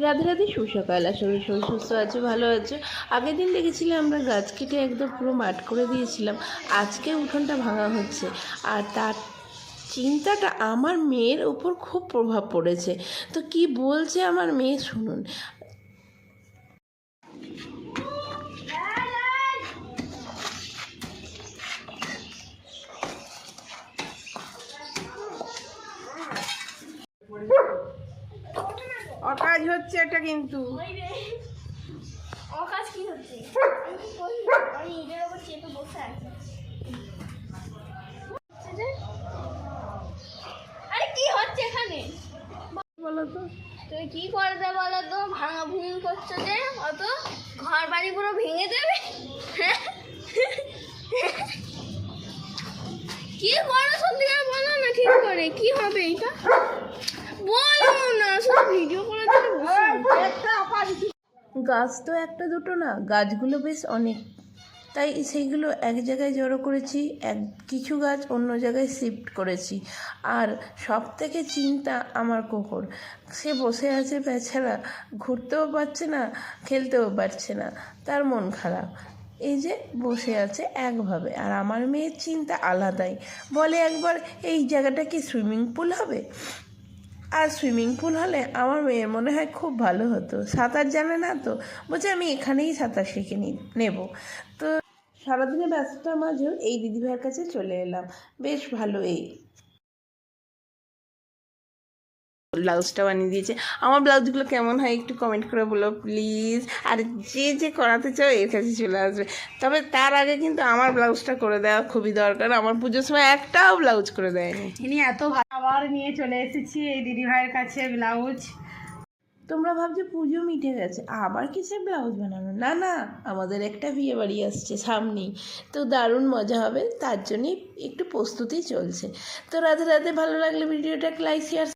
রাধে রাধে, সুসকাল। আশা করি সবাই সুস্থ আছো, ভালো আছো। আগের দিন দেখেছিলাম আমরা গাছ কেটে একদম পুরো মাঠ করে দিয়েছিলাম। আজকে উঠোনটা ভাঙা হচ্ছে, আর তার চিন্তাটা আমার মেয়ের ওপর খুব প্রভাব পড়েছে। তো কি বলছে আমার মেয়ে, শুনুন। অকাজ হচ্ছে এটা, কিন্তু অকাজ কি হচ্ছে? আমি ইটের ওপর চেপে বসে আছি। আরে কি হচ্ছে এখানে বলো তো। তুমি কি করবে বলো তো? ভাঙা ভুঙি করছো যে, অত ঘর বাড়ি পুরো ভেঙে দেবে। কি করো সত্যি করে বলো না, ঠিক করে কি হবে এটা বলো না, শুধু ভিডিও করে দিলে গাছ তো একটা দুটো না, গাছগুলো বেশ অনেক, তাই সেইগুলো এক জায়গায় জড়ো করেছি, কিছু গাছ অন্য জায়গায় শিফট করেছি। আর সব থেকে চিন্তা আমার কুকুর, সে বসে আছে বেচারা, ঘুরতেও পারছে না, খেলতেও পারছে না, তার মন খারাপ। এই যে বসে আছে একভাবে, আর আমার মেয়ের চিন্তা আলাদাই। বলে একবার, এই জায়গাটা কি সুইমিং পুল হবে? আর সুইমিং পুল হলে আমার মেয়ের মনে হয় খুব ভালো হতো। সাঁতার জানে না তো, বলছে আমি এখানেই সাঁতার শিখে নেব। তো সারাদিনে ব্যস্ততার মাঝেও এই দিদিভাইয়ের কাছে চলে এলাম। বেশ ভালো। এই ব্লাউজটা বানিয়ে দিয়েছে। আমার ব্লাউজগুলো কেমন হয় একটু কমেন্ট করে বলো প্লিজ। আর যে যে করাতে চাও এর কাছে চলে আসবে, তবে তার আগে কিন্তু আমার ব্লাউজটা করে দেওয়া খুবই দরকার। আমার পুজোর সময় একটাও ব্লাউজ করে দেয়নি। ইনি এত ভালো, আবার নিয়ে চলে এসেছি এই দিদিভাইয়ের কাছে ব্লাউজ। তোমরা ভাবছো পুজো মিটে গেছে, আবার কিসের ব্লাউজ বানানো? না না, আমাদের একটা বিয়ে বাড়ি আসছে সামনেই, তো দারুণ মজা হবে, তার জন্যই একটু প্রস্তুতি চলছে। তো রাধে রাধে, ভালো লাগলে ভিডিওটাকে লাইক শেয়ার